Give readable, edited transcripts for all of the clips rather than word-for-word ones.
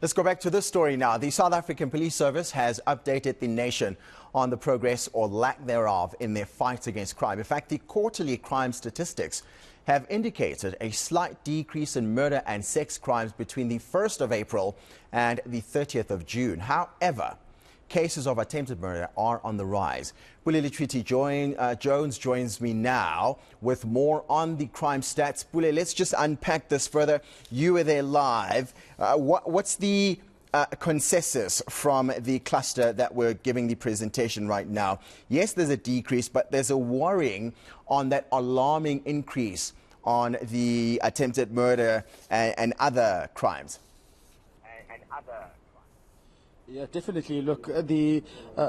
Let's go back to this story now. The South African Police Service has updated the nation on the progress or lack thereof in their fight against crime. In fact, the quarterly crime statistics have indicated a slight decrease in murder and sex crimes between the 1st of April and the 30th of June. However, cases of attempted murder are on the rise. Pule Letswiti Jones joins me now with more on the crime stats. Pule, let's just unpack this further. You were there live. What's the consensus from the cluster that we're giving the presentation right now? Yes, there's a decrease, but there's a worrying on that alarming increase on the attempted murder and other crimes. Yeah, definitely. Look, the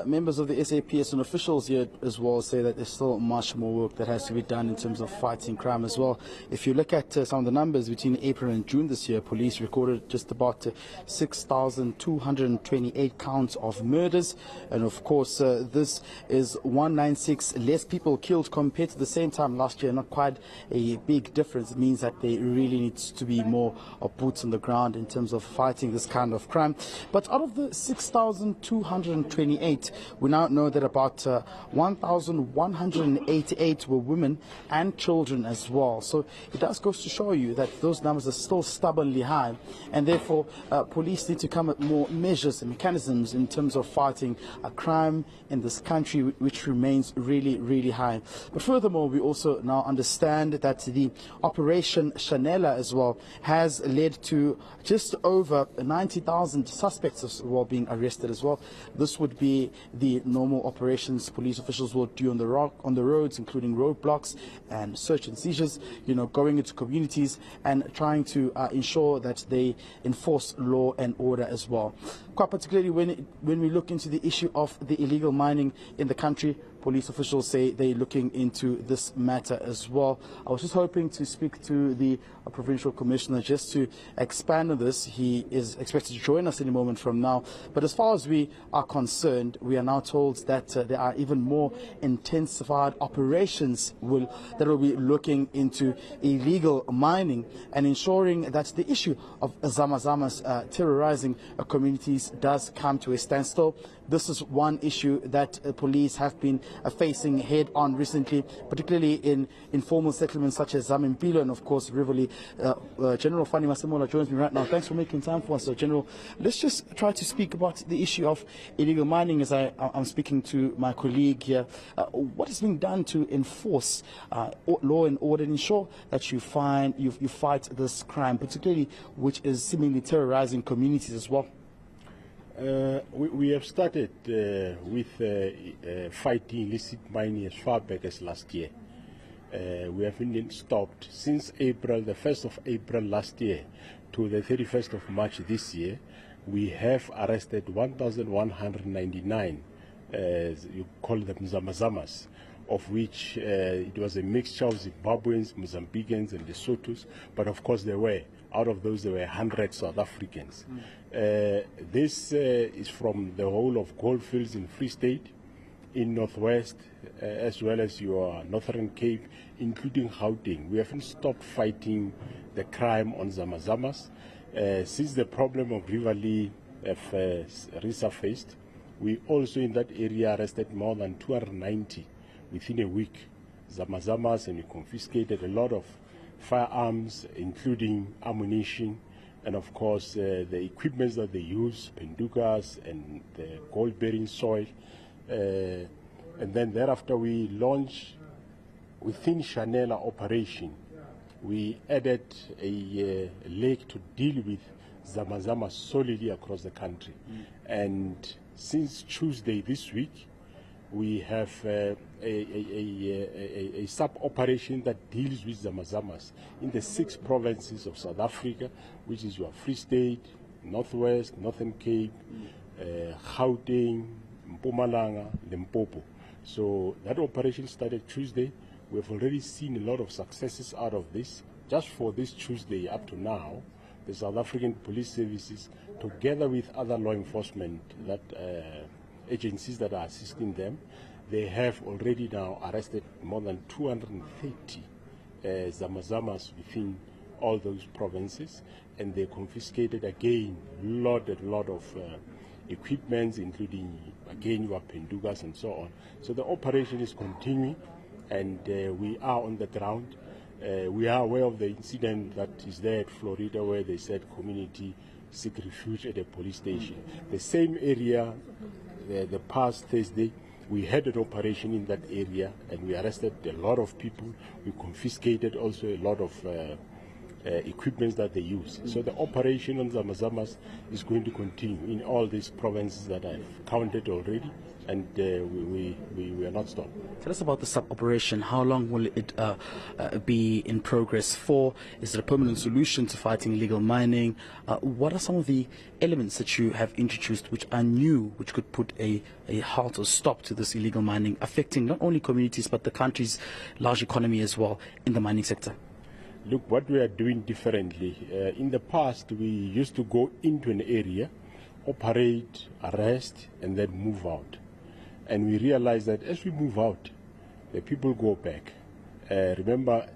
members of the SAPS and officials here as well say that there's still much more work that has to be done in terms of fighting crime as well. If you look at some of the numbers between April and June this year, police recorded just about 6,228 counts of murders. And of course, this is 196 less people killed compared to the same time last year. Not quite a big difference. It means that there really needs to be more boots on the ground in terms of fighting this kind of crime. But out of the 6,228, we now know that about 1,188 were women and children as well. So it does go to show you that those numbers are still stubbornly high, and therefore police need to come up with more measures and mechanisms in terms of fighting a crime in this country, which remains really, really high. But furthermore, we also now understand that the Operation Chanela as well has led to just over 90,000 suspects as well being arrested as well. This would be the normal operations police officials will do on the roads, including roadblocks and search and seizures, going into communities and trying to ensure that they enforce law and order as well. Quite particularly when we look into the issue of the illegal mining in the country, police officials say they're looking into this matter as well. I was just hoping to speak to the provincial commissioner just to expand on this. He is expected to join us any moment from now. But as far as we are concerned, we are now told that there are even more intensified operations that will be looking into illegal mining and ensuring that the issue of Zama-Zamas terrorizing communities does come to a standstill. This is one issue that police have been facing head on recently, particularly in informal settlements such as Zamimpilo and of course Rivoli. General Fani Masemola joins me right now. Thanks for making time for us, General. Let's just try to speak about the issue of illegal mining as I'm speaking to my colleague here. What is being done to enforce law and order and ensure that you fight this crime, particularly which is seemingly terrorizing communities as well? We have started with fighting illicit mining as far back as last year. We have been stopped since April, the 1st of April last year to the 31st of March this year. We have arrested 1,199, you call them Zama-Zamas, of which it was a mixture of Zimbabweans, Mozambicans and Lesothos, but of course out of those there were 100 South Africans. This is from the whole of Goldfields in Free State, in Northwest, as well as your Northern Cape, including Gauteng. We haven't stopped fighting the crime on Zama-Zamas. Since the problem of Rivoli resurfaced, we also in that area arrested more than 290 within a week Zama-Zamas, and we confiscated a lot of firearms, including ammunition, and of course the equipment that they use, pendukas and the gold-bearing soil. And then thereafter we launched within Chanela operation. We added a leg to deal with Zama-Zama solidly across the country. And since Tuesday this week, we have a sub-operation that deals with Zama-Zamas in the 6 provinces of South Africa, which is your Free State, Northwest, Northern Cape, Gauteng, Mpumalanga, Limpopo. So that operation started Tuesday. We have already seen a lot of successes out of this. Just for this Tuesday up to now, the South African Police Services, together with other law enforcement agencies that are assisting them, they have already now arrested more than 230 Zama-Zamas within all those provinces. and they confiscated again a lot of equipments, including again your pendugas and so on. So the operation is continuing, and we are on the ground. We are aware of the incident that is there at Florida, where they said community seek refuge at a police station. The same area, the past Thursday, we had an operation in that area, and we arrested a lot of people. We confiscated also a lot of equipment that they use. So the operation on Zamazamas is going to continue in all these provinces that I've counted already, and we are not stopped. Tell us about the sub-operation. How long will it be in progress for? Is it a permanent solution to fighting illegal mining? What are some of the elements that you have introduced which are new, which could put a halt or stop to this illegal mining, affecting not only communities but the country's large economy as well in the mining sector? Look, what we are doing differently. In the past, we used to go into an area, operate, arrest, and then move out. And we realized that as we move out, the people go back. Remember,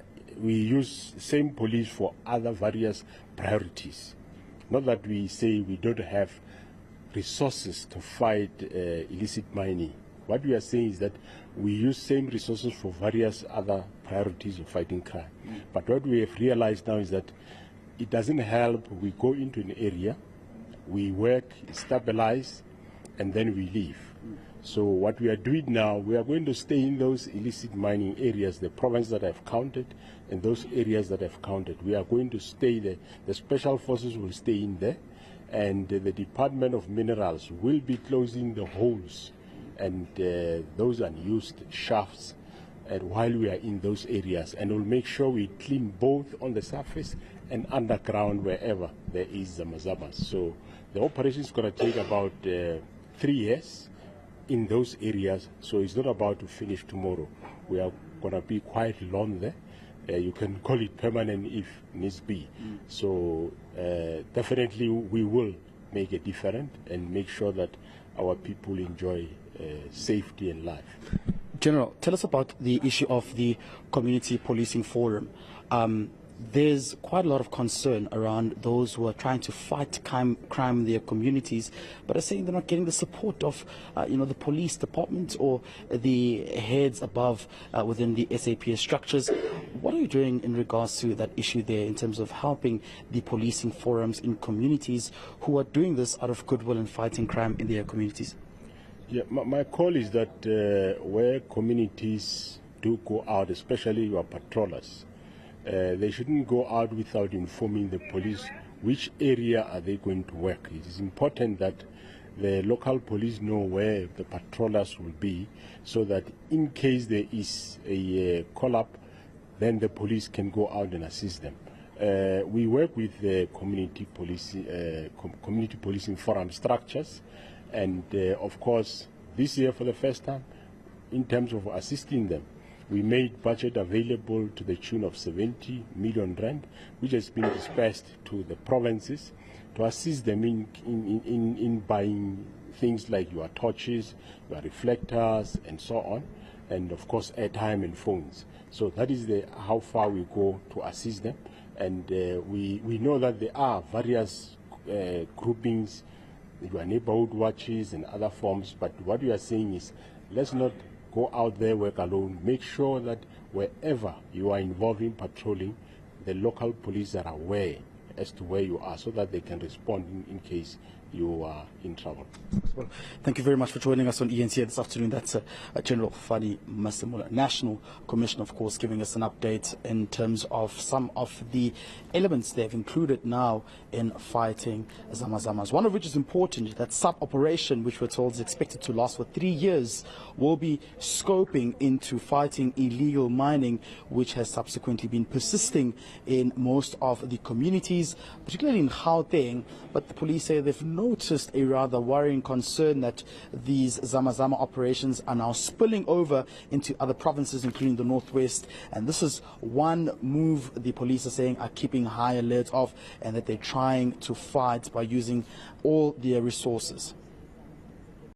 we use same police for other various priorities. Not that we say we don't have resources to fight illicit mining. What we are saying is that we use same resources for various other priorities of fighting crime. But what we have realized now is that it doesn't help. We go into an area, we work, stabilize, and then we leave. So what we are doing now, we are going to stay in those illicit mining areas, the provinces that I've counted, and those areas that I've counted. We are going to stay there. The special forces will stay in there, and the Department of Minerals will be closing the holes and those unused shafts, and while we are in those areas, and we'll make sure we clean both on the surface and underground wherever there is Zamazamas. So the operation is going to take about 3 years in those areas, so it's not about to finish tomorrow. We are going to be quite long there. You can call it permanent if needs be. So definitely we will make a difference and make sure that our people enjoy safety and life. General, tell us about the issue of the Community Policing Forum. There's quite a lot of concern around those who are trying to fight crime in their communities, but are saying they're not getting the support of the police department or the heads above within the SAPS structures. What are you doing in regards to that issue there in terms of helping the policing forums in communities who are doing this out of goodwill and fighting crime in their communities? Yeah, my call is that where communities do go out, especially your patrollers, they shouldn't go out without informing the police which area are they going to work. It is important that the local police know where the patrollers will be, so that in case there is a call-up, then the police can go out and assist them. We work with the community policing forum structures, and of course, this year for the first time, in terms of assisting them, we made budget available to the tune of 70 million rand, which has been dispersed to the provinces to assist them in buying things like your torches, your reflectors, and so on, and of course airtime and phones. So that is how far we go to assist them, and we know that there are various groupings, your neighborhood watches and other forms, but what we are saying is, let's not go out there, work alone. Make sure that wherever you are involved in patrolling, the local police are aware as to where you are, so that they can respond in case you are in trouble. Well, thank you very much for joining us on ENC this afternoon. That's General Fadi Masemola, National Commissioner, of course, giving us an update in terms of some of the elements they've included now in fighting Zamazamas. One of which is important, that sub-operation, which we're told is expected to last for 3 years, will be scoping into fighting illegal mining, which has subsequently been persisting in most of the communities, particularly in Gauteng. But the police say they've noticed a rather worrying concern that these Zamazama operations are now spilling over into other provinces, including the Northwest. And this is one move the police are saying are keeping high alert of, and that they're trying to fight by using all their resources.